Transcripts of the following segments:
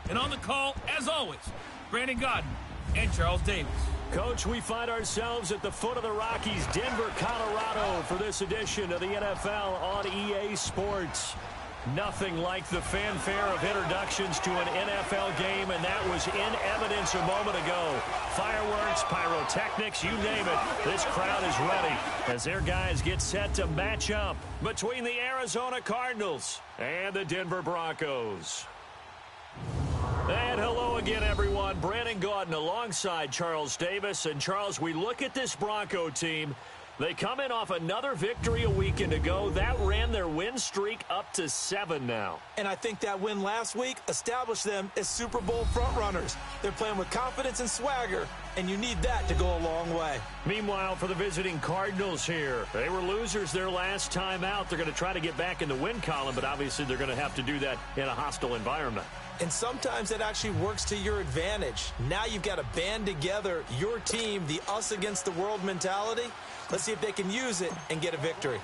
And on the call, as always, Brandon Gaudin and Charles Davis. Coach, we find ourselves at the foot of the Rockies, Denver, Colorado, for this edition of the NFL on EA Sports. Nothing like the fanfare of introductions to an NFL game, and that was in evidence a moment ago. Fireworks, pyrotechnics, you name it. This crowd is ready as their guys get set to match up between the Arizona Cardinals and the Denver Broncos. And hello again, everyone. Brandon Gaudin alongside Charles Davis. And, Charles, we look at this Bronco team. They come in off another victory a weekend ago. That ran their win streak up to 7 now. And I think that win last week established them as Super Bowl frontrunners. They're playing with confidence and swagger, and you need that to go a long way. Meanwhile, for the visiting Cardinals here, they were losers their last time out. They're going to try to get back in the win column, but obviously they're going to have to do that in a hostile environment. And sometimes it actually works to your advantage. Now you've got to band together your team, the us against the world mentality. Let's see if they can use it and get a victory.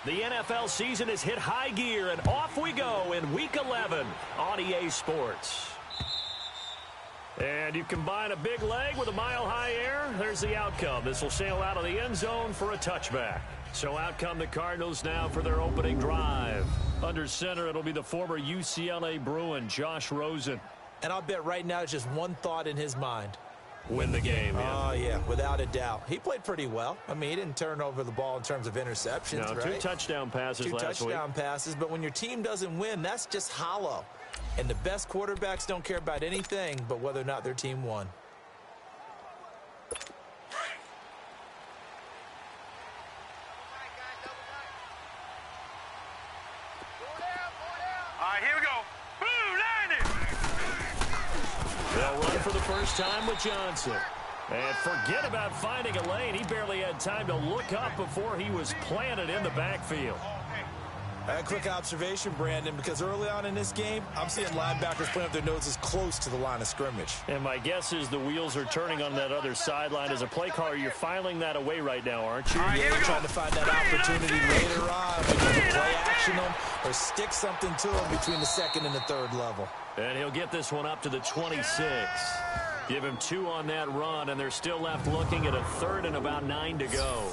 The NFL season has hit high gear, and off we go in Week 11 on EA Sports. And you combine a big leg with a mile-high air, there's the outcome. This will sail out of the end zone for a touchback. So out come the Cardinals now for their opening drive. Under center, it'll be the former UCLA Bruin, Josh Rosen. And I'll bet right now it's just one thought in his mind. Win the game, yeah. Oh, yeah, without a doubt. He played pretty well. I mean, he didn't turn over the ball in terms of interceptions, no, right? 2 touchdown passes last week. 2 touchdown passes, but when your team doesn't win, that's just hollow. And the best quarterbacks don't care about anything but whether or not their team won. They'll run for the first time with Johnson. And forget about finding a lane. He barely had time to look up before he was planted in the backfield. A quick observation, Brandon, because early on in this game, I'm seeing linebackers playing up their noses close to the line of scrimmage. And my guess is the wheels are turning on that other sideline. As a play caller, you're filing that away right now, aren't you? Yeah, you're trying to find that opportunity later on. Maybe to play action them or stick something to them between the second and the third level. And he'll get this one up to the 26. Give him 2 on that run, and they're still left looking at a 3rd and about 9 to go.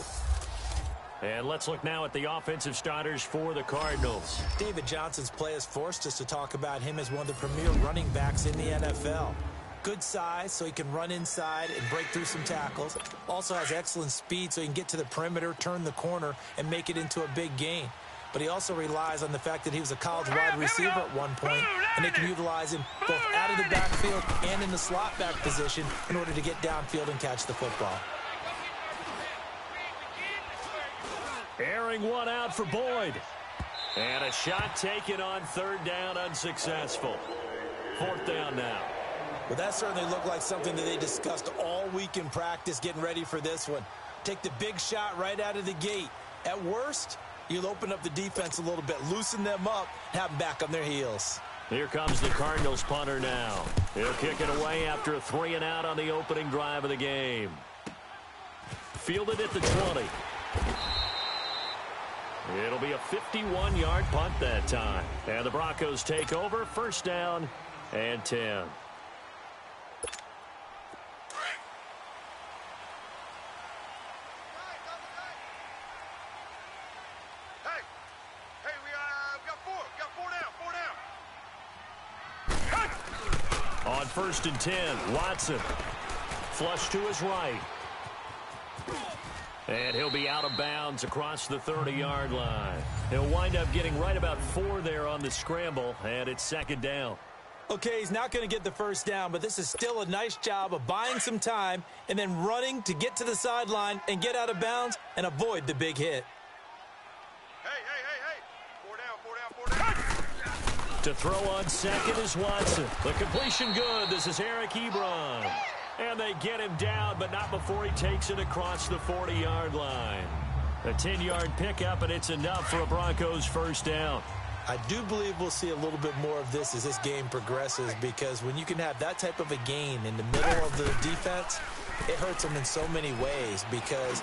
And let's look now at the offensive starters for the Cardinals. David Johnson's play has forced us to talk about him as one of the premier running backs in the NFL. Good size, so he can run inside and break through some tackles. Also has excellent speed, so he can get to the perimeter, turn the corner, and make it into a big gain. But he also relies on the fact that he was a college wide receiver at one point, and they can utilize him both out of the backfield and in the slot back position in order to get downfield and catch the football. Airing one out for Boyd. And a shot taken on 3rd down, unsuccessful. 4th down now. Well, that certainly looked like something that they discussed all week in practice getting ready for this one. Take the big shot right out of the gate. At worst, you'll open up the defense a little bit, loosen them up, have them back on their heels. Here comes the Cardinals punter now. He'll kick it away after a 3 and out on the opening drive of the game. Fielded at the 20. It'll be a 51-yard punt that time. And the Broncos take over, 1st down and 10. On 1st and 10, Watson. Flush to his right. And he'll be out of bounds across the 30-yard line. He'll wind up getting right about 4 there on the scramble, and it's 2nd down. Okay, he's not going to get the 1st down, but this is still a nice job of buying some time and then running to get to the sideline and get out of bounds and avoid the big hit. Hey. 4 down. To throw on 2nd is Watson. The completion good. This is Eric Ebron. And they get him down, but not before he takes it across the 40-yard line. A 10-yard pickup, and it's enough for a Broncos 1st down. I do believe we'll see a little bit more of this as this game progresses, because when you can have that type of a gain in the middle of the defense, it hurts them in so many ways, because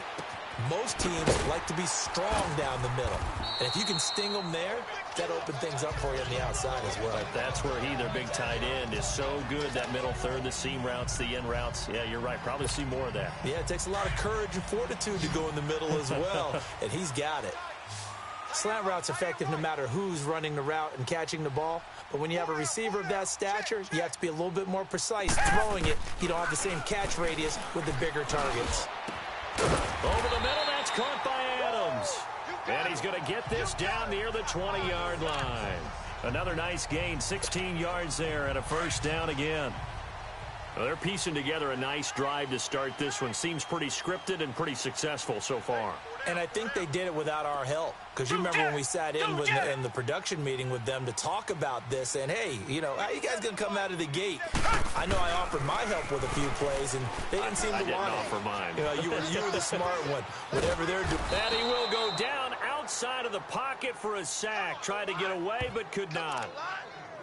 Most teams like to be strong down the middle. And if you can sting them there, that'll open things up for you on the outside as well. That's where their big tight end, is so good, that middle third, the seam routes, the in routes. Yeah, you're right. Probably see more of that. Yeah, it takes a lot of courage and fortitude to go in the middle as well, and he's got it. Slant route's effective no matter who's running the route and catching the ball. But when you have a receiver of that stature, you have to be a little bit more precise throwing it. You don't have the same catch radius with the bigger targets. Over the middle, that's caught by Adams. And he's going to get this down near the 20-yard line. Another nice gain, 16 yards there, and a first down again. Well, they're piecing together a nice drive to start this one. Seems pretty scripted and pretty successful so far. And I think they did it without our help. Because you remember when we sat in the production meeting with them to talk about this, and hey, you know, how you guys going to come out of the gate? I know I offered my help with a few plays, and they didn't seem to want it. I didn't offer mine. You know, you were the smart one. Whatever they're doing. And he will go down outside of the pocket for a sack. Tried to get away, but could not.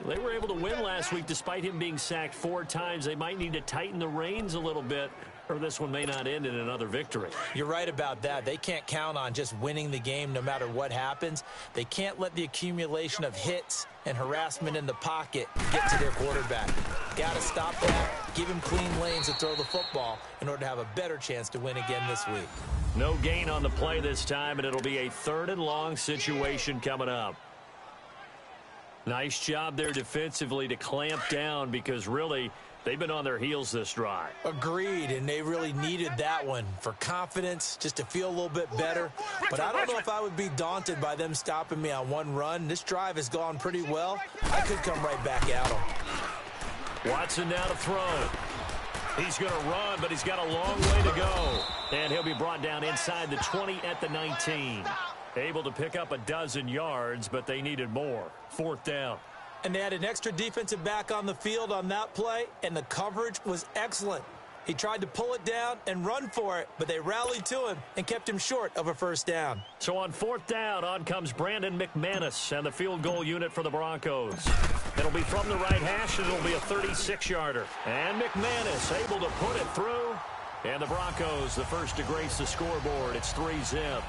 They were able to win last week despite him being sacked 4 times. They might need to tighten the reins a little bit, or this one may not end in another victory. You're right about that. They can't count on just winning the game no matter what happens. They can't let the accumulation of hits and harassment in the pocket get to their quarterback. Got to stop that. Give him clean lanes to throw the football in order to have a better chance to win again this week. No gain on the play this time, and it'll be a 3rd and long situation coming up. Nice job there defensively to clamp down, because really they've been on their heels this drive. Agreed, and they really needed that one for confidence, just to feel a little bit better. But I don't know if I would be daunted by them stopping me on one run. This drive has gone pretty well. I could come right back at them. Watson now to throw. He's going to run, but he's got a long way to go. And he'll be brought down inside the 20 at the 19. Able to pick up a dozen yards, but they needed more. 4th down. And they had an extra defensive back on the field on that play, and the coverage was excellent. He tried to pull it down and run for it, but they rallied to him and kept him short of a first down. So on 4th down, on comes Brandon McManus and the field goal unit for the Broncos. It'll be from the right hash, and it'll be a 36-yarder. And McManus able to put it through. And the Broncos, the first to grace the scoreboard. It's 3-zip.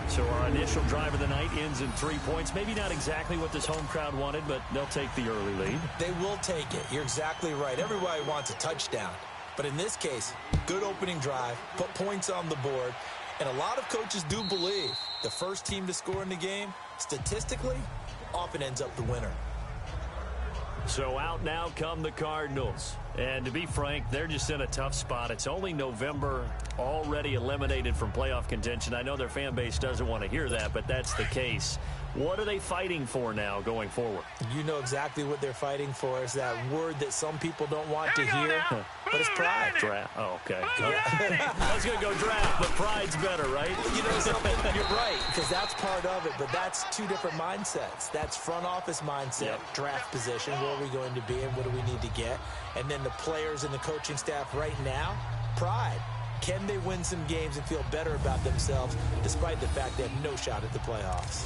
So our initial drive of the night ends in 3 points. Maybe not exactly what this home crowd wanted, but they'll take the early lead. They will take it. You're exactly right. Everybody wants a touchdown. But in this case, good opening drive, put points on the board, and a lot of coaches do believe the first team to score in the game, statistically, often ends up the winner. So out now come the Cardinals. And to be frank, they're just in a tough spot. It's only November, already eliminated from playoff contention. I know their fan base doesn't want to hear that, but that's the case. What are they fighting for now going forward? You know exactly what they're fighting for. Is that word that some people don't want to hear, but it's pride. Draft. Oh, okay. I was going to go draft, but pride's better, right? You know something? You're right, because that's part of it, but that's 2 different mindsets. That's front office mindset, draft position, where are we going to be and what do we need to get? And then the players and the coaching staff right now, pride. Can they win some games and feel better about themselves despite the fact they have no shot at the playoffs?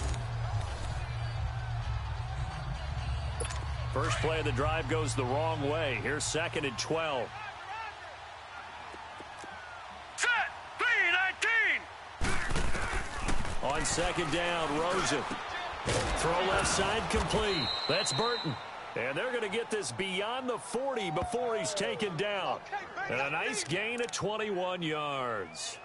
First play of the drive goes the wrong way. Here's 2nd and 12. Set. 3-19. On 2nd down, Rosen. Throw left side complete. That's Burton. And they're going to get this beyond the 40 before he's taken down. And a nice gain of 21 yards.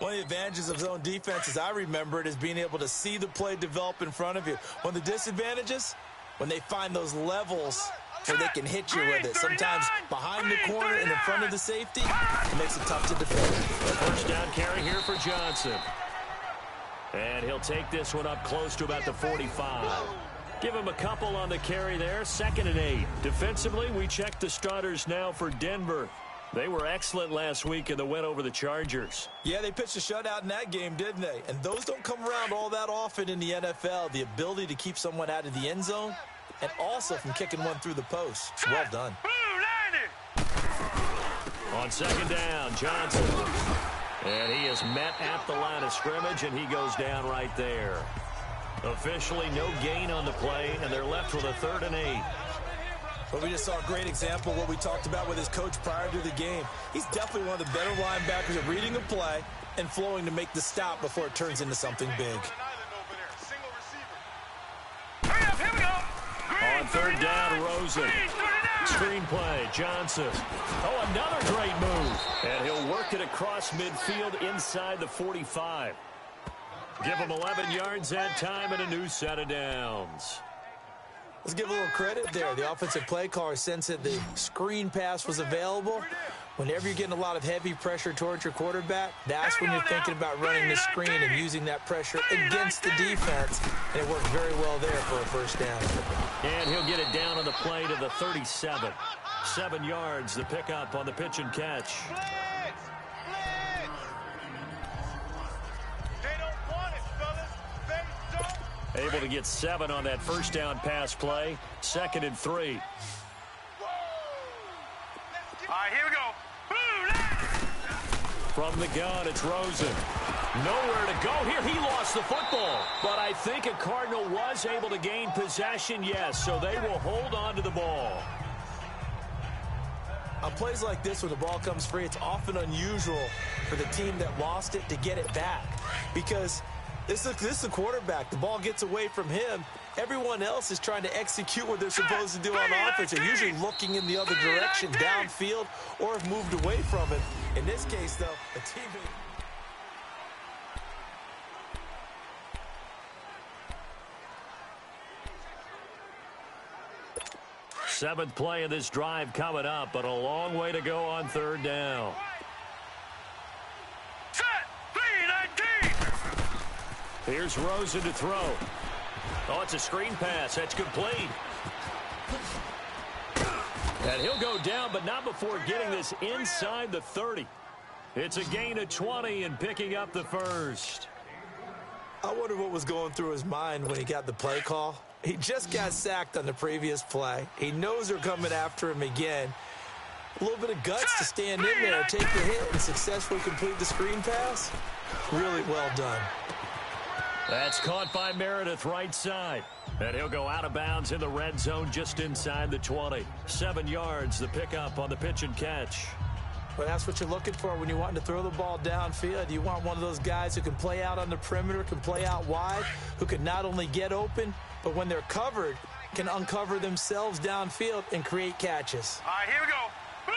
One of the advantages of zone defense, as I remember it, is being able to see the play develop in front of you. One of the disadvantages, when they find those levels where they can hit you with it. Sometimes behind the corner and in front of the safety, it makes it tough to defend. First down carry here for Johnson. And he'll take this one up close to about the 45. Give him a couple on the carry there. 2nd and 8. Defensively, we check the starters now for Denver. They were excellent last week in the win over the Chargers. Yeah, they pitched a shutout in that game, didn't they? And those don't come around all that often in the NFL. The ability to keep someone out of the end zone and also from kicking one through the post. Well done. On 2nd down, Johnson. And he is met at the line of scrimmage, and he goes down right there. Officially no gain on the play, and they're left with a 3rd and 8. But we just saw a great example of what we talked about with his coach prior to the game. He's definitely one of the better linebackers at reading a play and flowing to make the stop before it turns into something big. Here we go. On third down, Rosen. Screenplay, Johnson. Oh, another great move. And he'll work it across midfield inside the 45. Give him 11 yards that time and a new set of downs. Let's give a little credit there. The offensive play caller sensed that the screen pass was available. Whenever you're getting a lot of heavy pressure towards your quarterback, that's when you're thinking about running the screen and using that pressure against the defense. And it worked very well there for a first down. And he'll get it down on the play to the 37. 7 yards, the pickup on the pitch and catch. Able to get 7 on that first down pass play. 2nd and 3. All right, here we go. From the gun, it's Rosen. Nowhere to go here. He lost the football. But I think a Cardinal was able to gain possession, yes, so they will hold on to the ball. On plays like this, when the ball comes free, it's often unusual for the team that lost it to get it back. Because this is the quarterback. The ball gets away from him. Everyone else is trying to execute what they're supposed to do on offense. They're usually looking in the other direction, downfield, or have moved away from it. In this case, though, a teammate. Seventh play of this drive coming up, but a long way to go on third down. Set. 3-19. Here's Rosen to throw. Oh, it's a screen pass. That's complete. And he'll go down, but not before getting this inside the 30. It's a gain of 20 and picking up the first. I wonder what was going through his mind when he got the play call. He just got sacked on the previous play. He knows they're coming after him again. A little bit of guts to stand in there, take the hit, and successfully complete the screen pass. Really well done. That's caught by Meredith right side. And he'll go out of bounds in the red zone just inside the 20. 7 yards, the pickup on the pitch and catch. Well, that's what you're looking for when you want to throw the ball downfield. You want one of those guys who can play out on the perimeter, can play out wide, who can not only get open, but when they're covered, can uncover themselves downfield and create catches. All right, here we go. Blue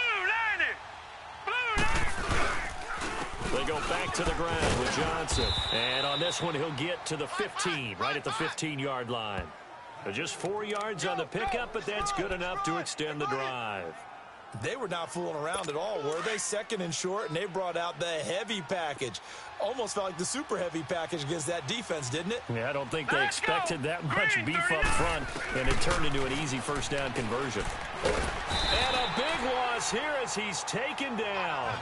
90. They go back to the ground with Johnson. And on this one, he'll get to the 15, right at the 15-yard line. Just 4 yards on the pickup, but that's good enough to extend the drive. They were not fooling around at all, were they? 2nd and short, and they brought out the heavy package. Almost felt like the super heavy package against that defense, didn't it? Yeah, I don't think they expected that much beef up front, and it turned into an easy first down conversion. And a big loss here as he's taken down.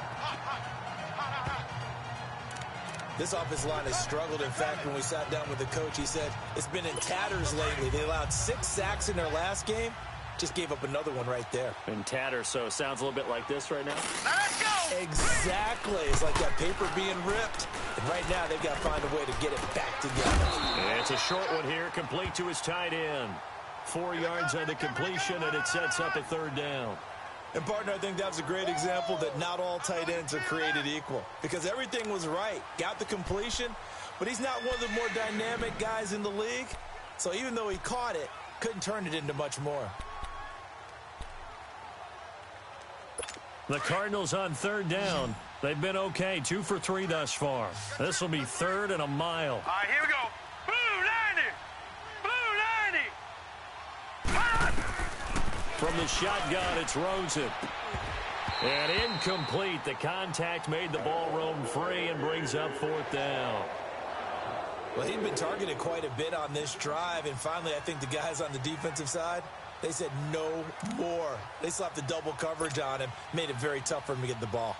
This offensive line has struggled. In fact, when we sat down with the coach, he said it's been in tatters lately. They allowed 6 sacks in their last game. Just gave up another one right there. In tatters, so it sounds a little bit like this right now. Let's go. Exactly. It's like that paper being ripped. And right now, they've got to find a way to get it back together. It's a short one here, complete to his tight end. 4 yards on the completion, and it sets up a third down. And, partner, I think that was a great example that not all tight ends are created equal. Because everything was right. Got the completion, but he's not one of the more dynamic guys in the league. So even though he caught it, couldn't turn it into much more. The Cardinals on third down. They've been okay, 2 for 3 thus far. This will be 3rd and a mile. All right, here we go. Blue 90. From the shotgun, it's Rosen. And incomplete. The contact made the ball roam free and brings up 4th down. Well, he'd been targeted quite a bit on this drive, and finally I think the guys on the defensive side, they said no more. They slapped the double coverage on him, made it very tough for him to get the ball.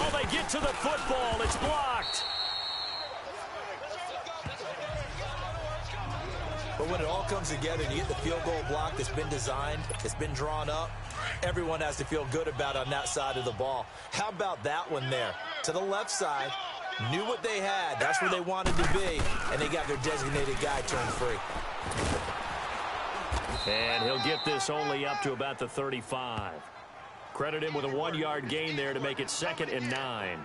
Oh, they get to the football. It's blocked. But when it all comes together and you get the field goal block that's been designed, it's been drawn up, everyone has to feel good about on that side of the ball. How about that one there? To the left side, Knew what they had. That's where they wanted to be, and they got their designated guy turned free. And he'll get this only up to about the 35. Credit him with a 1-yard gain there to make it 2nd and 9.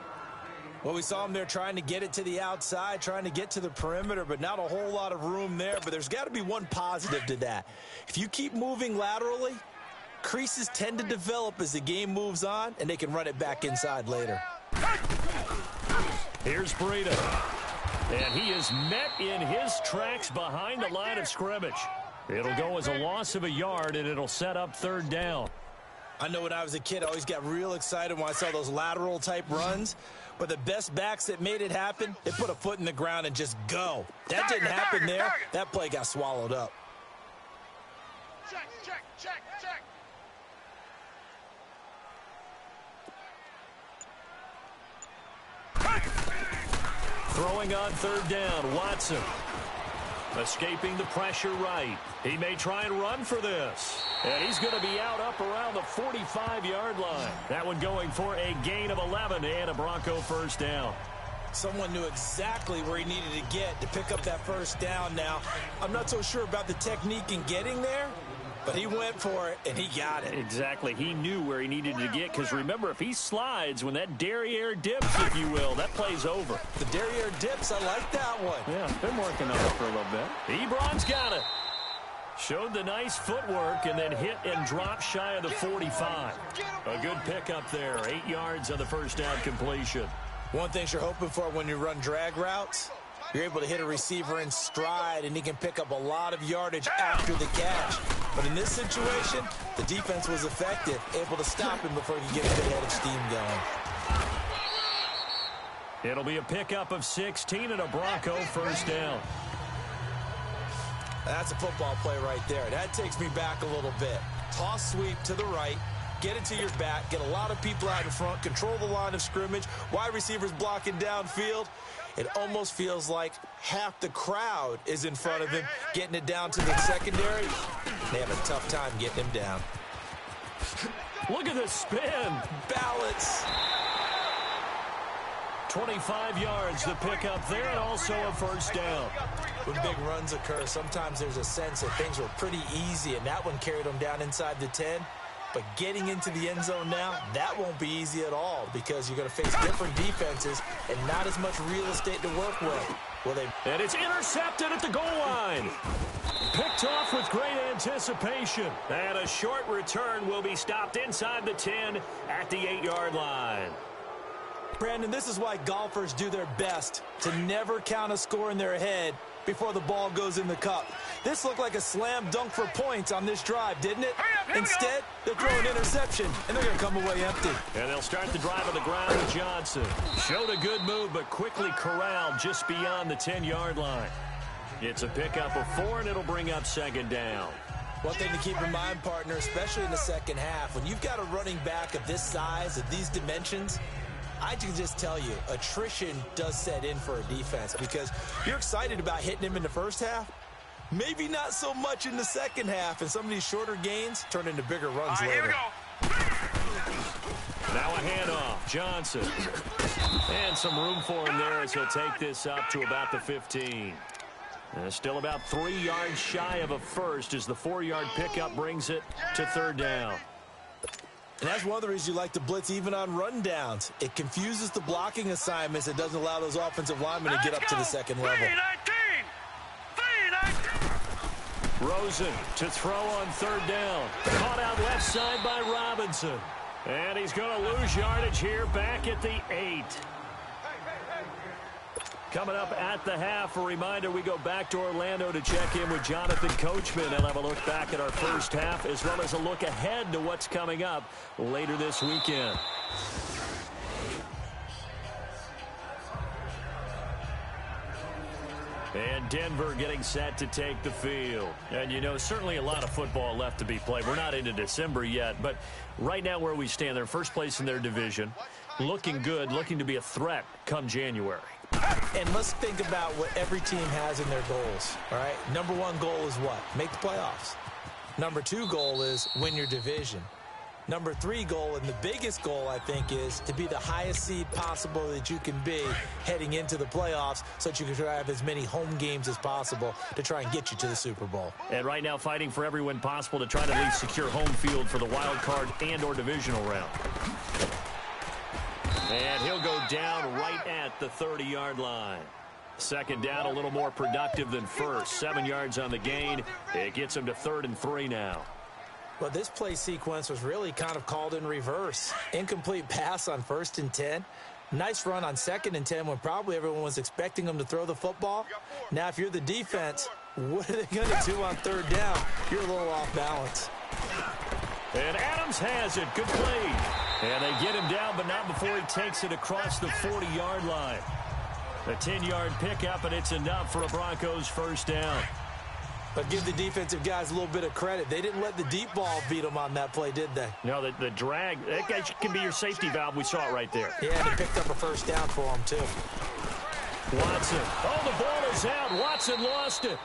Well, we saw him there trying to get it to the outside, trying to get to the perimeter, but not a whole lot of room there. But there's got to be one positive to that. If you keep moving laterally, creases tend to develop as the game moves on, and they can run it back inside later. Here's Breida. And he is met in his tracks behind the line of scrimmage. It'll go as a loss of a yard, and it'll set up 3rd down. I know when I was a kid, I always got real excited when I saw those lateral-type runs. But the best backs that made it happen, they put a foot in the ground and just go. That didn't happen there. That play got swallowed up. Check. Throwing on 3rd down, Watson. Escaping the pressure right. He may try and run for this. And he's going to be out up around the 45-yard line. That one going for a gain of 11 and a Bronco 1st down. Someone knew exactly where he needed to get to pick up that 1st down now. I'm not so sure about the technique in getting there, but he went for it, and he got it. Exactly. He knew where he needed to get, because remember, if he slides, when that derriere dips, if you will, that play's over. The derriere dips, I like that one. Yeah, been working on it for a little bit. Ebron's got it. Showed the nice footwork and then hit and dropped shy of the 45. A good pickup there. 8 yards on the 1st down completion. One thing you're hoping for when you run drag routes, you're able to hit a receiver in stride, and he can pick up a lot of yardage after the catch. But in this situation, the defense was effective, able to stop him before he could get a good head of steam going. It'll be a pickup of 16 and a Bronco 1st down. That's a football play right there. That takes me back a little bit. Toss sweep to the right, get it to your back, get a lot of people out in front, control the line of scrimmage, wide receivers blocking downfield. It almost feels like half the crowd is in front of him, getting it down to the secondary. They have a tough time getting him down. Look at the spin. Balance. 25 yards the pickup there, and also a 1st down. When big runs occur, sometimes there's a sense that things were pretty easy, and that one carried them down inside the 10. But getting into the end zone now, that won't be easy at all, because you're going to face different defenses and not as much real estate to work with. And it's intercepted at the goal line. Picked off with great anticipation. And a short return will be stopped inside the 10 at the 8-yard line. Brandon, this is why golfers do their best to never count a score in their head before the ball goes in the cup. This looked like a slam dunk for points on this drive, didn't it? Instead, they'll throw an interception, and they're going to come away empty. And they'll start the drive on the ground with Johnson. Showed a good move, but quickly corralled just beyond the 10-yard line. It's a pickup of 4, and it'll bring up 2nd down. One thing to keep in mind, partner, especially in the second half, when you've got a running back of this size, of these dimensions, I can just tell you, attrition does set in for a defense, because you're excited about hitting him in the first half. Maybe not so much in the second half, and some of these shorter gains turn into bigger runs later. Here we go. Now a handoff. Johnson. And some room for him there as he'll take this up to about the 15. Still about 3 yards shy of a first as the 4-yard pickup brings it to 3rd down. And that's one of the reasons you like to blitz even on rundowns. It confuses the blocking assignments. It doesn't allow those offensive linemen to get up to the second level. 3-19. Rosen to throw on 3rd down. Caught out left side by Robinson. And he's going to lose yardage here back at the 8. Coming up at the half, a reminder, we go back to Orlando to check in with Jonathan Coachman and have a look back at our first half, as well as a look ahead to what's coming up later this weekend. And Denver getting set to take the field. And, you know, certainly a lot of football left to be played. We're not into December yet, but right now where we stand, they're first place in their division, looking good, looking to be a threat come January. And let's think about what every team has in their goals, all right? Number 1 goal is what? Make the playoffs. Number 2 goal is win your division. Number 3 goal, and the biggest goal, I think, is to be the highest seed possible that you can be heading into the playoffs so that you can try to have as many home games as possible to try and get you to the Super Bowl. And right now fighting for every win possible to try to at least secure home field for the wild card and or divisional round. And he'll go down right at the 30-yard line. Second down, a little more productive than first. 7 yards on the gain. It gets him to 3rd and 3 now. Well, this play sequence was really kind of called in reverse. Incomplete pass on 1st and 10. Nice run on 2nd and 10 when probably everyone was expecting them to throw the football. Now, if you're the defense, what are they going to do on 3rd down? You're a little off balance. And Adams has it. Good play. And they get him down, but not before he takes it across the 40-yard line. A 10-yard pickup, and it's enough for a Broncos first down. But give the defensive guys a little bit of credit. They didn't let the deep ball beat them on that play, did they? No, the drag, that guy can be your safety valve. We saw it right there. Yeah, and he picked up a first down for him, too. Watson. Oh, the ball is out. Watson lost it.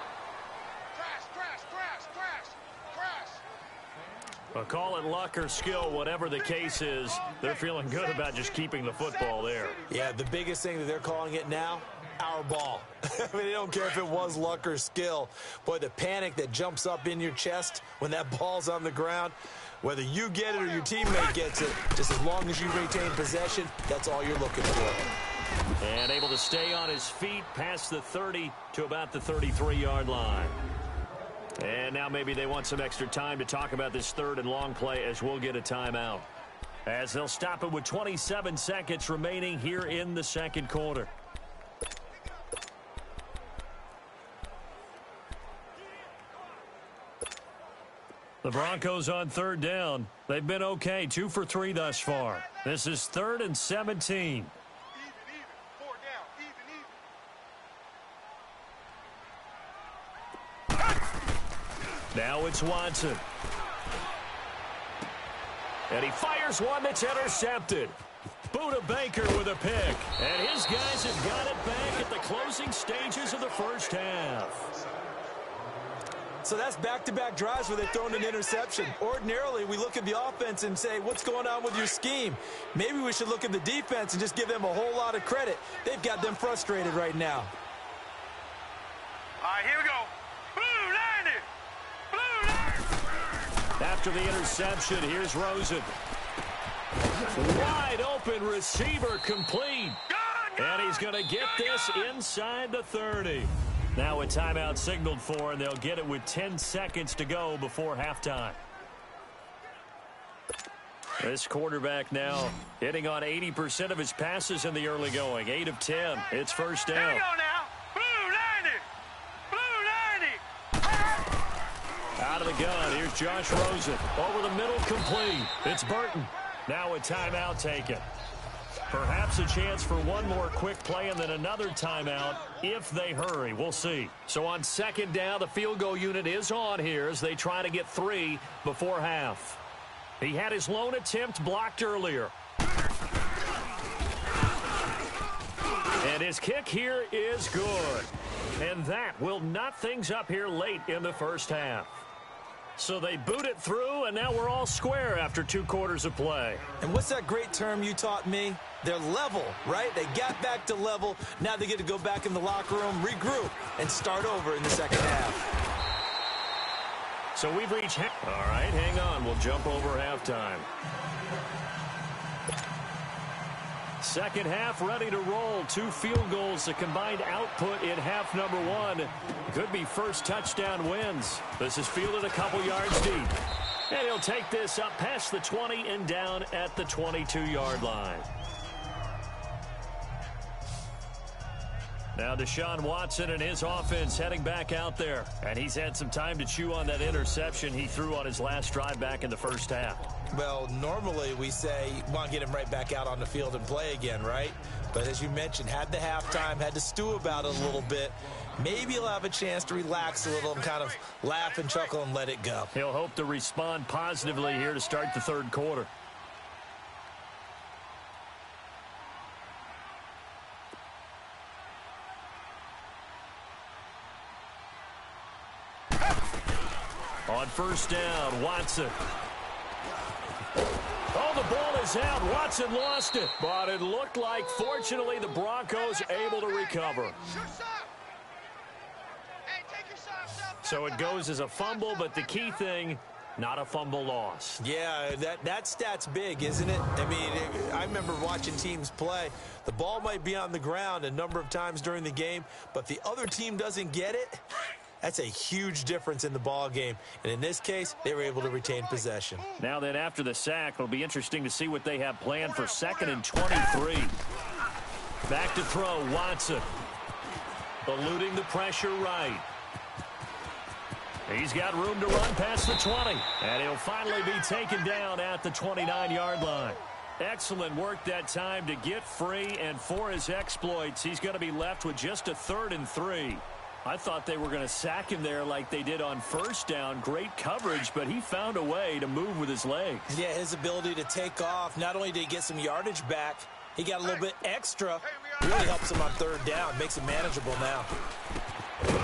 Well, call it luck or skill, whatever the case is. They're feeling good about just keeping the football there. Yeah, the biggest thing that they're calling it now, our ball. I mean, they don't care if it was luck or skill. Boy, the panic that jumps up in your chest when that ball's on the ground, whether you get it or your teammate gets it, just as long as you retain possession, that's all you're looking for. And able to stay on his feet past the 30 to about the 33-yard line. And now maybe they want some extra time to talk about this 3rd and long play as we'll get a timeout. As they'll stop it with 27 seconds remaining here in the second quarter. The Broncos on 3rd down. They've been okay, 2 for 3 thus far. This is 3rd and 17. Now it's Watson. And he fires one that's intercepted. Buda Baker with a pick. And his guys have got it back at the closing stages of the first half. So that's back-to-back drives where they've thrown an interception. Ordinarily, we look at the offense and say, what's going on with your scheme? Maybe we should look at the defense and just give them a whole lot of credit. They've got them frustrated right now. All right, here we go. Blue 90. After the interception, here's Rosen. Wide open receiver complete. And he's going to get this inside the 30. Now a timeout signaled for, and they'll get it with 10 seconds to go before halftime. This quarterback now hitting on 80% of his passes in the early going. 8 of 10. It's first down. Here we go now. Blue 90. Blue 90. Out of the gun, here's Josh Rosen. Over the middle, complete. It's Burton. Now a timeout taken. Perhaps a chance for one more quick play and then another timeout if they hurry. We'll see. So on 2nd down, the field goal unit is on here as they try to get 3 before half. He had his lone attempt blocked earlier. And his kick here is good. And that will knot things up here late in the first half. So they boot it through, and now we're all square after 2 quarters of play. And what's that great term you taught me? They're level, right? They got back to level. Now they get to go back in the locker room, regroup, and start over in the second half. So we've reached all right, hang on. We'll jump over halftime. Second half ready to roll. 2 field goals, the combined output in half number 1. Could be first touchdown wins. This is fielded a couple yards deep. And he'll take this up past the 20 and down at the 22-yard line. Now Deshaun Watson and his offense heading back out there. And he's had some time to chew on that interception he threw on his last drive back in the first half. Well, normally we say you want to get him right back out on the field and play again, right? But as you mentioned, had the halftime, had to stew about it a little bit. Maybe he'll have a chance to relax a little and kind of laugh and chuckle and let it go. He'll hope to respond positively here to start the 3rd quarter. On 1st down, Watson. goes out. Watson lost it, but it looked like, fortunately, the Broncos able to recover. So it goes as a fumble, but the key thing, not a fumble lost. Yeah, that stat's big, isn't it? I mean, I remember watching teams play. The ball might be on the ground a number of times during the game, but the other team doesn't get it. That's a huge difference in the ball game. And in this case, they were able to retain possession. Now then, after the sack, it'll be interesting to see what they have planned for 2nd and 23. Back to throw, Watson. Eluding the pressure right. He's got room to run past the 20. And he'll finally be taken down at the 29-yard line. Excellent work that time to get free, and for his exploits, he's going to be left with just a 3rd and 3. I thought they were going to sack him there like they did on 1st down. Great coverage, but he found a way to move with his legs. Yeah, his ability to take off. Not only did he get some yardage back, he got a little bit extra. Really helps him on 3rd down. Makes it manageable now.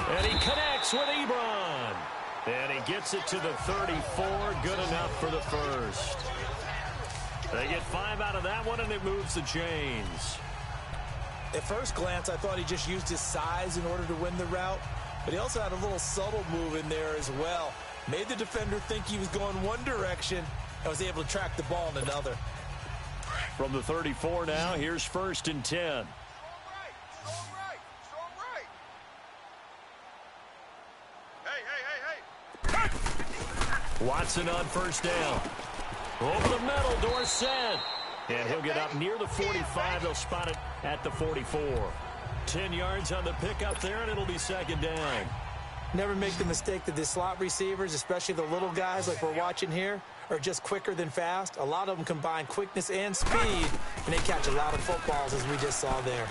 And he connects with Ebron. And he gets it to the 34. Good enough for the first. They get 5 out of that one, and it moves the chains. At first glance, I thought he just used his size in order to win the route, but he also had a little subtle move in there as well. Made the defender think he was going one direction and was able to track the ball in another. From the 34 now, here's 1st and 10. Watson on 1st down. Over the middle, Dorsett. And he'll get up near the 45. They'll spot it at the 44. 10 yards on the pickup there, and it'll be 2nd down. Never make the mistake that the slot receivers, especially the little guys like we're watching here, are just quicker than fast. A lot of them combine quickness and speed, and they catch a lot of footballs, as we just saw there.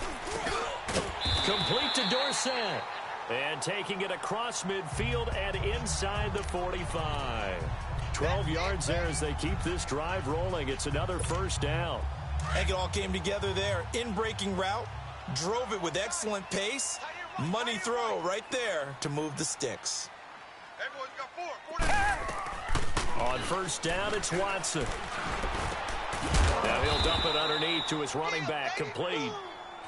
Complete to Dorsett. And taking it across midfield and inside the 45. 12 yards there as they keep this drive rolling. It's another 1st down. I think it all came together there. In-breaking route, drove it with excellent pace. Money throw right there to move the sticks. On 1st down, it's Watson. Now he'll dump it underneath to his running back, complete.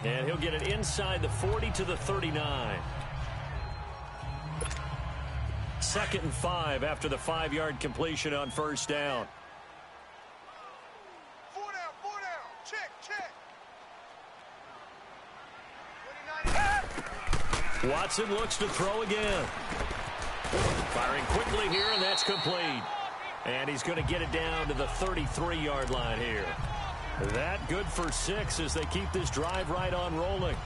And he'll get it inside the 40 to the 39. 2nd and 5 after the 5-yard completion on 1st down. 4 down. Check. 29. Watson looks to throw again. Firing quickly here, and that's complete. And he's going to get it down to the 33-yard line here. That good for 6 as they keep this drive right on rolling.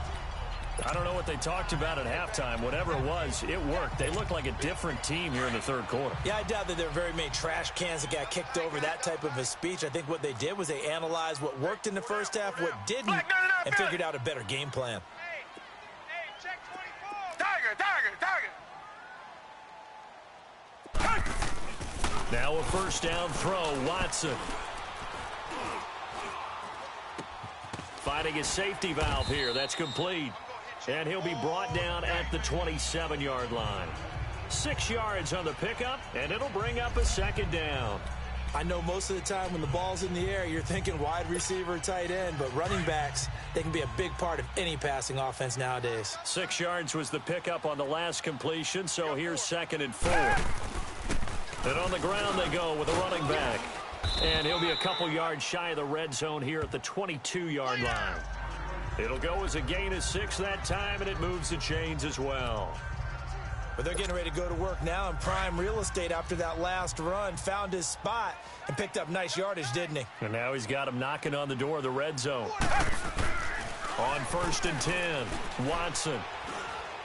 I don't know what they talked about at halftime. Whatever it was, it worked. They look like a different team here in the 3rd quarter. Yeah, I doubt that there are very many trash cans that got kicked over, that type of a speech. I think what they did was they analyzed what worked in the 1st half, what didn't, and figured out a better game plan. Hey, check 24. Tiger. Now a 1st down throw, Watson. Finding his safety valve here. That's complete. And he'll be brought down at the 27-yard line. 6 yards on the pickup, and it'll bring up a 2nd down. I know most of the time when the ball's in the air, you're thinking wide receiver, tight end, but running backs, they can be a big part of any passing offense nowadays. 6 yards was the pickup on the last completion, so here's 2nd and 4. And on the ground they go with a running back. And he'll be a couple yards shy of the red zone here at the 22-yard line. It'll go as a gain of 6 that time, and it moves the chains as well. But they're getting ready to go to work now in prime real estate after that last run. Found his spot and picked up nice yardage, didn't he? And now he's got him knocking on the door of the red zone. On 1st and 10, Watson.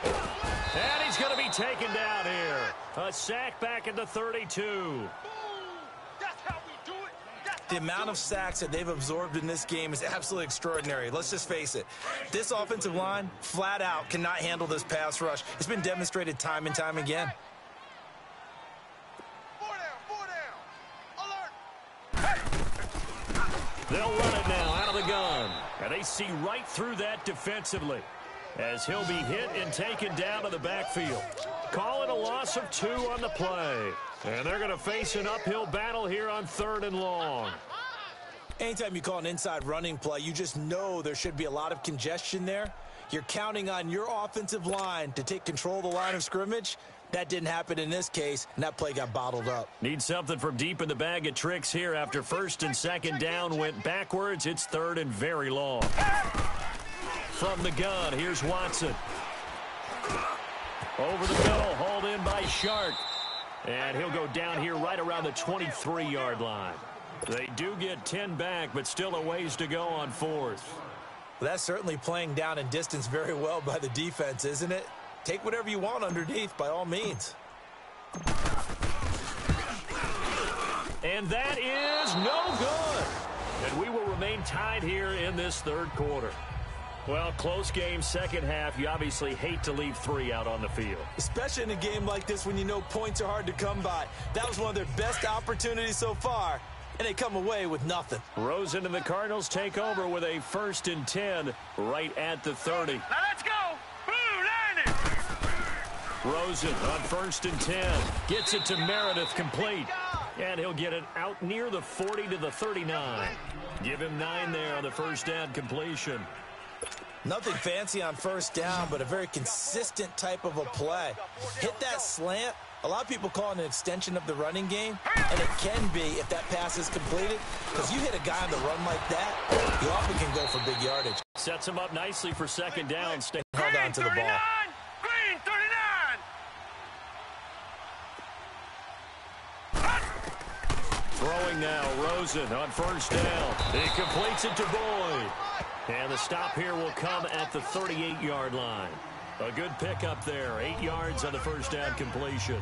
And he's going to be taken down here. A sack back at the 32. The amount of sacks that they've absorbed in this game is absolutely extraordinary. Let's just face it. This offensive line, flat out, cannot handle this pass rush. It's been demonstrated time and time again. 4 down. Alert. They'll run it now out of the gun. And they see right through that defensively as he'll be hit and taken down to the backfield. Calling a loss of 2 on the play. And they're going to face an uphill battle here on 3rd and long. Anytime you call an inside running play, you just know there should be a lot of congestion there. You're counting on your offensive line to take control of the line of scrimmage. That didn't happen in this case, and that play got bottled up. Need something from deep in the bag of tricks here after first and second down went backwards. It's third and very long. From the gun, here's Watson. Over the middle, hauled in by Shark. And he'll go down here right around the 23-yard line. They do get 10 back, but still a ways to go on fourth. Well, that's certainly playing down in distance very well by the defense, isn't it? Take whatever you want underneath, by all means. And that is no good. And we will remain tied here in this third quarter. Well, close game, second half. You obviously hate to leave 3 out on the field. Especially in a game like this when you know points are hard to come by. That was one of their best opportunities so far, and they come away with nothing. Rosen and the Cardinals take over with a 1st and 10 right at the 30. Now let's go. Blue, line it. Rosen on 1st and 10. Gets it to Meredith, complete. And he'll get it out near the 40 to the 39. Give him 9 there on the first down completion. Nothing fancy on first down, but a very consistent type of a play. Hit that slant. A lot of people call it an extension of the running game, and it can be if that pass is completed, because you hit a guy on the run like that, you often can go for big yardage. Sets him up nicely for second down. Stay held on to the ball. Green 39. Throwing now, Rosen on first down. He completes it to Boyd. And the stop here will come at the 38-yard line. A good pickup there. 8 yards on the first down completion.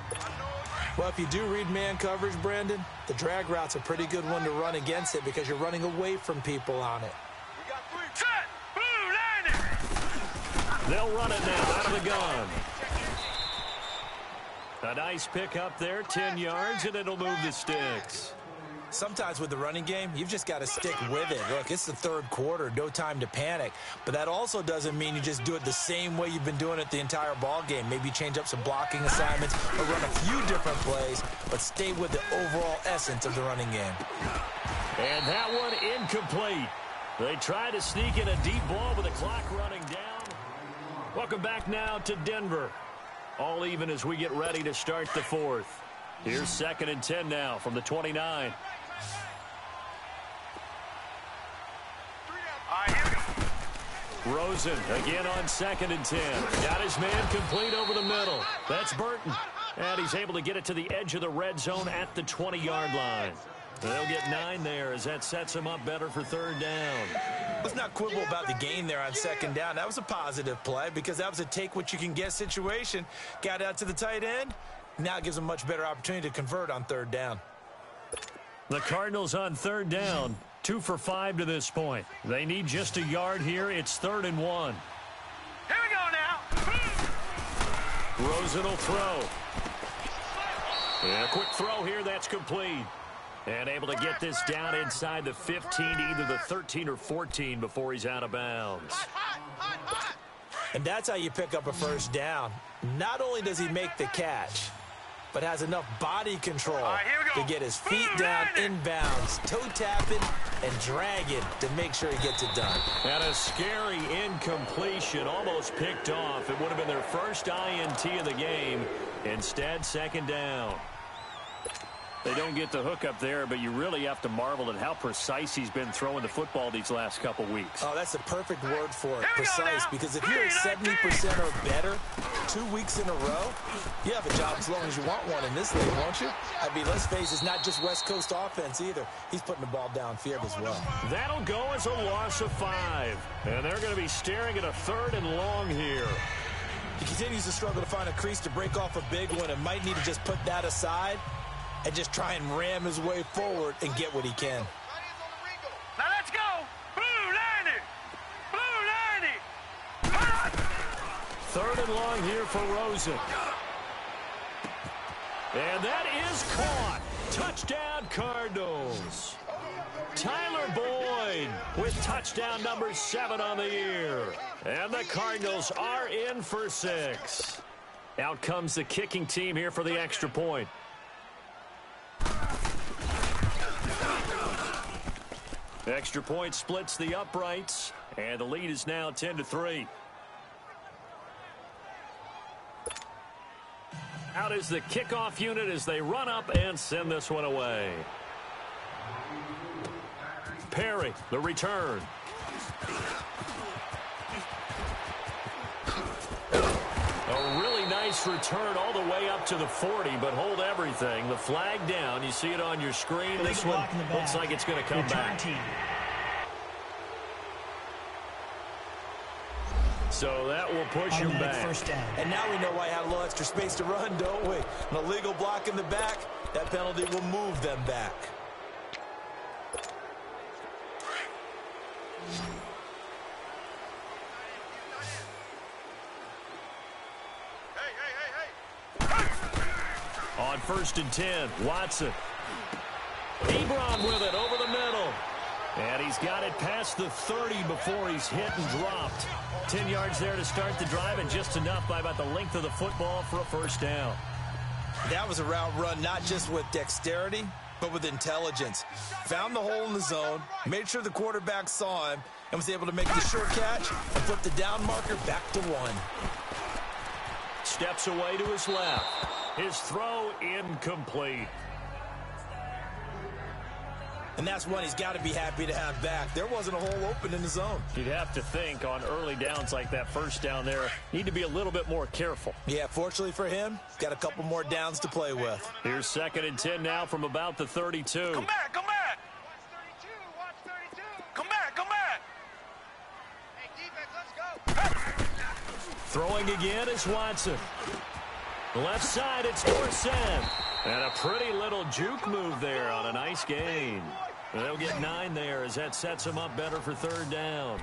Well, if you do read man coverage, Brandon, the drag route's a pretty good one to run against it because you're running away from people on it. Set. Blue, line it. They'll run it now out of the gun. A nice pickup there, 10 yards, and it'll move the sticks. Sometimes with the running game, you've just got to stick with it. Look, it's the third quarter, no time to panic. But that also doesn't mean you just do it the same way you've been doing it the entire ball game. Maybe change up some blocking assignments or run a few different plays, but stay with the overall essence of the running game. And that one incomplete. They try to sneak in a deep ball with the clock running down. Welcome back now to Denver. All even as we get ready to start the fourth. Here's 2nd and 10 now from the 29. Rosen again on 2nd and 10. Got his man complete over the middle. That's Burton. And he's able to get it to the edge of the red zone at the 20-yard line. They'll get 9 there as that sets him up better for third down. Let's not quibble about the gain there on second down. That was a positive play because that was a take-what-you-can-get situation. Got out to the tight end. Now it gives them a much better opportunity to convert on third down. The Cardinals on third down. 2 for 5 to this point. They need just a yard here. It's 3rd and 1. Here we go now. Rosen will throw. And a quick throw here. That's complete. And able to get this down inside the 15 to either the 13 or 14 before he's out of bounds. And that's how you pick up a first down. Not only does he make the catch, but has enough body control to get his feet down inbounds, toe tapping and dragging to make sure he gets it done. And a scary incompletion, almost picked off. It would have been their first INT of the game. Instead, second down. They don't get the hook up there, but you really have to marvel at how precise he's been throwing the football these last couple weeks. Oh, that's the perfect word for it, precise, because if you're at 70% or better 2 weeks in a row, you have a job as long as you want one in this league, won't you? I mean, let's face it, it's not just West Coast offense either. He's putting the ball downfield as well. That'll go as a loss of 5, and they're going to be staring at a 3rd and long here. He continues to struggle to find a crease to break off a big one and might need to just put that aside and just try and ram his way forward and get what he can. Now let's go. Blue, line it. Blue, line it. 3rd and long here for Rosen. And that is caught. Touchdown, Cardinals. Tyler Boyd with touchdown number 7 on the year. And the Cardinals are in for 6. Out comes the kicking team here for the extra point. Extra point splits the uprights, and the lead is now 10-3. Out is the kickoff unit as they run up and send this one away. Perry, the return. A really nice return all the way up to the 40, but hold everything. The flag down. You see it on your screen. This one looks like it's going to come back. So that will push him back. And now we know why I had a little extra space to run, don't we? An illegal block in the back, that penalty will move them back. On 1st and 10, Watson. Ebron with it over the middle. And he's got it past the 30 before he's hit and dropped. 10 yards there to start the drive, and just enough by about the length of the football for a first down. That was a route run not just with dexterity, but with intelligence. Found the hole in the zone, made sure the quarterback saw him, and was able to make the short catch and flip the down marker back to 1. Steps away to his left. His throw incomplete. And that's one he's got to be happy to have back. There wasn't a hole open in the zone. You'd have to think on early downs like that first down there, need to be a little bit more careful. Yeah, fortunately for him, he's got a couple more downs to play with. Here's 2nd and 10 now from about the 32. Come back, come back. Watch 32. Come back, come back. Hey, defense, let's go. Throwing again is Watson. Left side, it's Dorsett. And a pretty little juke move there on a nice gain. They'll get 9 there as that sets them up better for 3rd down.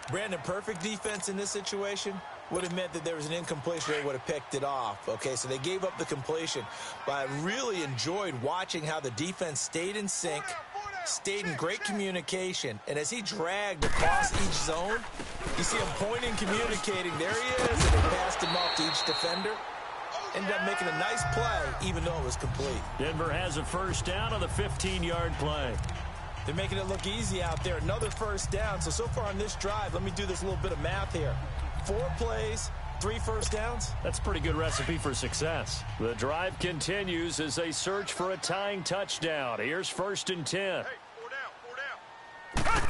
Brandon, perfect defense in this situation would have meant that there was an incompletion. They would have picked it off. Okay, so they gave up the completion. But I really enjoyed watching how the defense stayed in sync, stayed in great communication. And as he dragged across each zone, you see him pointing, communicating. There he is, and they passed him off to each defender. Ended up making a nice play, even though it was complete. Denver has a first down on the 15-yard play. They're making it look easy out there. Another first down. So far on this drive, let me do this little bit of math here. 4 plays, 3 first downs. That's a pretty good recipe for success. The drive continues as they search for a tying touchdown. Here's 1st and 10. Hey, 4 down.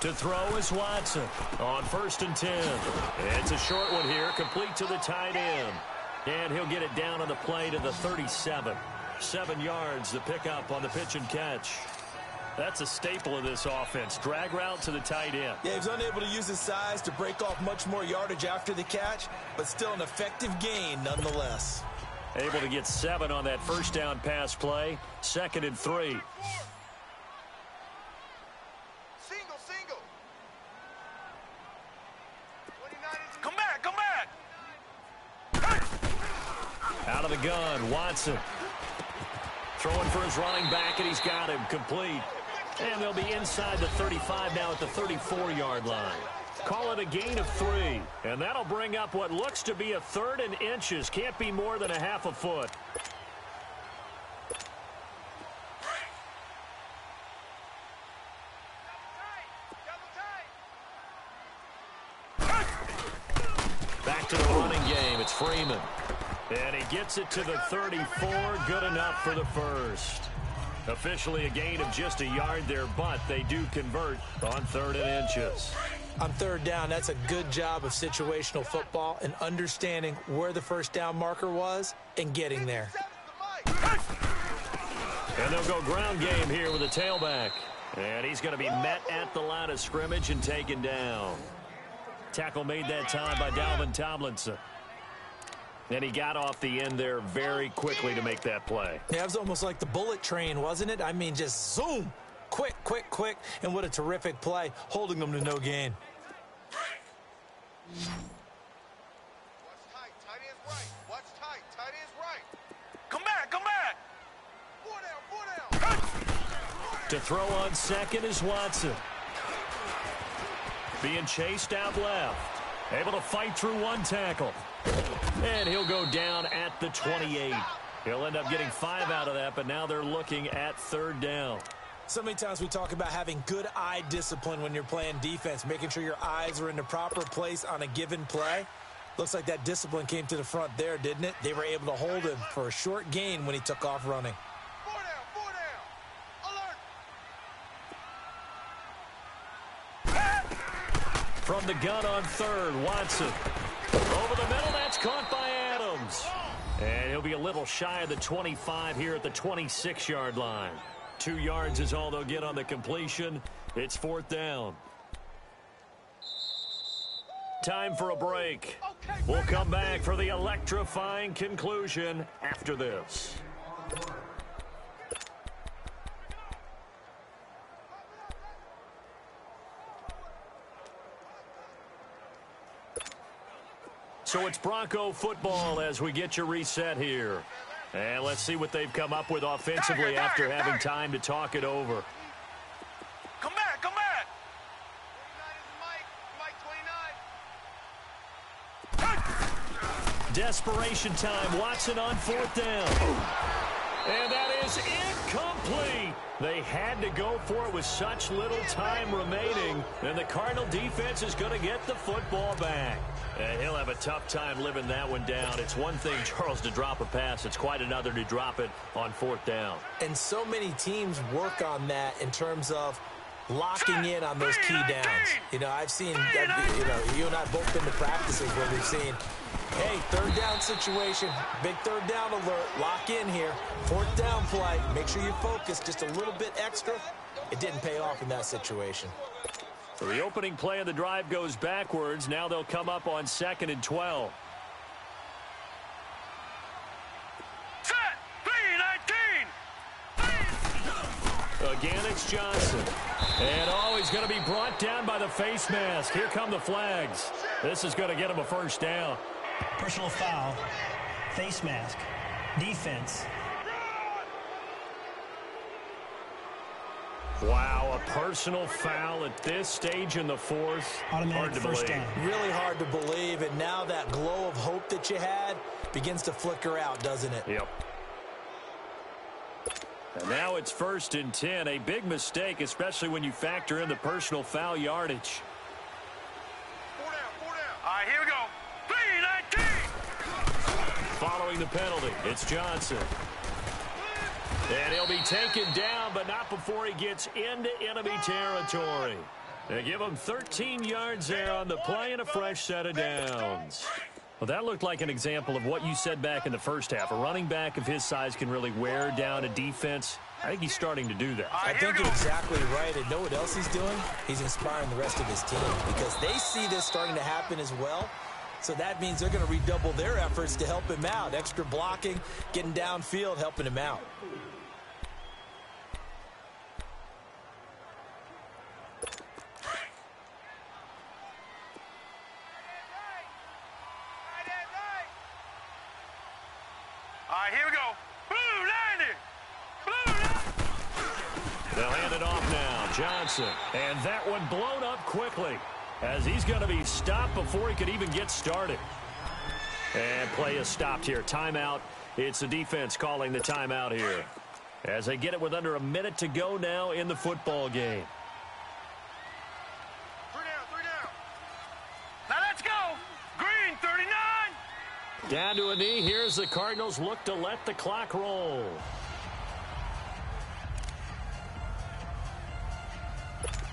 To throw is Watson on 1st and 10. It's a short one here, complete to the tight end. And he'll get it down on the play to the 37. 7 yards, the pickup on the pitch and catch. That's a staple of this offense. Drag route to the tight end. Yeah, he was unable to use his size to break off much more yardage after the catch, but still an effective gain nonetheless. Able to get 7 on that first down pass play. 2nd and 3. Single. 29 is come back, come back. Out of the gun, Watson. Throwing for his running back, and he's got him complete. And they'll be inside the 35 now at the 34-yard line. Call it a gain of 3. And that'll bring up what looks to be a 3rd and inches. Can't be more than a half a foot. Back to the running game. It's Freeman. And he gets it to the 34. Good enough for the first. Officially a gain of just a yard there, but they do convert on 3rd and inches. On 3rd down, that's a good job of situational football and understanding where the first down marker was and getting there. And they'll go ground game here with a tailback. And he's going to be met at the line of scrimmage and taken down. Tackle made that time by Dalvin Tomlinson. And he got off the end there very quickly to make that play. Yeah, it was almost like the bullet train, wasn't it? I mean, just zoom. Quick. And what a terrific play, holding them to no gain. Watch tight. Tight end's right. Watch tight. Tight end's right. Come back. 4 down. To throw on 2nd is Watson. Being chased out left. Able to fight through 1 tackle. And he'll go down at the 28. He'll end up getting 5 out of that, but now they're looking at 3rd down. So many times we talk about having good eye discipline when you're playing defense, making sure your eyes are in the proper place on a given play. Looks like that discipline came to the front there, didn't it? They were able to hold him for a short gain when he took off running. 4 down. Alert. From the gun on third, Watson. Over the middle, that's caught by Adams. And he'll be a little shy of the 25 here at the 26-yard line. 2 yards is all they'll get on the completion. It's 4th down. Time for a break. We'll come back for the electrifying conclusion after this. So it's Bronco football as we get you reset here. And let's see what they've come up with offensively after having time to talk it over. Come back, come back. 29 is Mike, Mike 29. Desperation time. Watson on 4th down. And that is incomplete. They had to go for it with such little time remaining. And the Cardinal defense is going to get the football back. And he'll have a tough time living that one down. It's one thing, Charles, to drop a pass. It's quite another to drop it on 4th down. And so many teams work on that in terms of locking in on those key downs. You know, I've seen, you and I both been to practices where we've seen, hey, 3rd down situation, big 3rd down alert, lock in here, 4th down play, make sure you focus just a little bit extra. It didn't pay off in that situation. So the opening play of the drive goes backwards. Now they'll come up on 2nd and 12. Set. 3-19. Again, it's Johnson. And he's going to be brought down by the face mask. Here come the flags. This is going to get him a 1st down. Personal foul, face mask, defense. Wow, a personal foul at this stage in the 4th. Automatic first down. Really hard to believe, and now that glow of hope that you had begins to flicker out, doesn't it? Yep. And now it's 1st and 10. A big mistake, especially when you factor in the personal foul yardage. 4 down, 4 down. All right, here we go. 3-19. Following the penalty, it's Johnson. And he'll be taken down, but not before he gets into enemy territory. They give him 13 yards there on the play and a fresh set of downs. Well, that looked like an example of what you said back in the first half. A running back of his size can really wear down a defense. I think he's starting to do that. I think you're exactly right. And know what else he's doing? He's inspiring the rest of his team because they see this starting to happen as well. So that means they're going to redouble their efforts to help him out. Extra blocking, getting downfield, helping him out. All right, here we go. Blue 90. Blue 90. They'll hand it off now. Johnson. And that one blown up quickly as he's going to be stopped before he could even get started. And play is stopped here. Timeout. It's the defense calling the timeout here as they get it with under a minute to go now in the football game. 3 down, 3 down. Now let's go. Green 39. Down to a knee. Here's the Cardinals look to let the clock roll.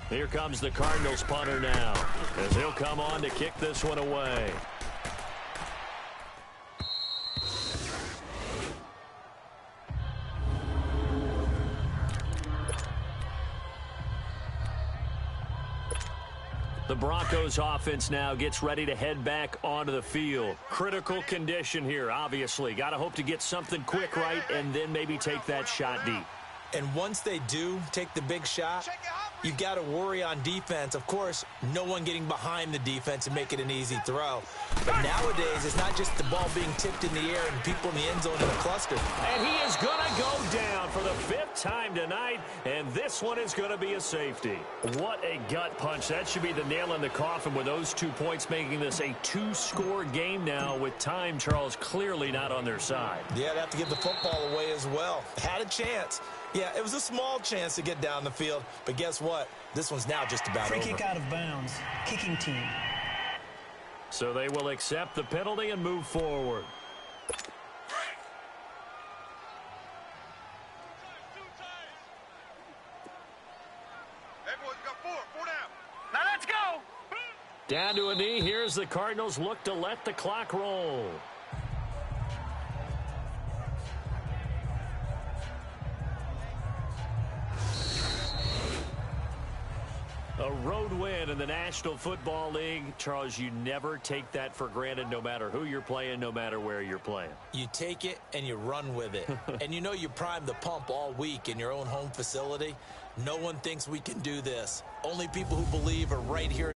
Here comes the Cardinals punter now as he'll come on to kick this one away. The Broncos offense now gets ready to head back onto the field. Critical condition here, obviously. Got to hope to get something quick right and then maybe take that shot deep. And once they do take the big shot, you've got to worry on defense. Of course, no one getting behind the defense and make it an easy throw. But nowadays, it's not just the ball being tipped in the air and people in the end zone in a cluster. And he is going to go down for the 5th time tonight, and this one is going to be a safety. What a gut punch. That should be the nail in the coffin with those 2 points, making this a 2-score game now with time, Charles, clearly not on their side. Yeah, they have to give the football away as well. Had a chance. Yeah, it was a small chance to get down the field, but guess what? This one's now just about over. Free kick out of bounds. Kicking team. So they will accept the penalty and move forward. Everyone's got four down. Now let's go. Down to a knee. Here's the Cardinals look to let the clock roll. A road win in the National Football League. Charles, you never take that for granted no matter who you're playing, no matter where you're playing. You take it and you run with it. And you know you primed the pump all week in your own home facility. No one thinks we can do this. Only people who believe are right here.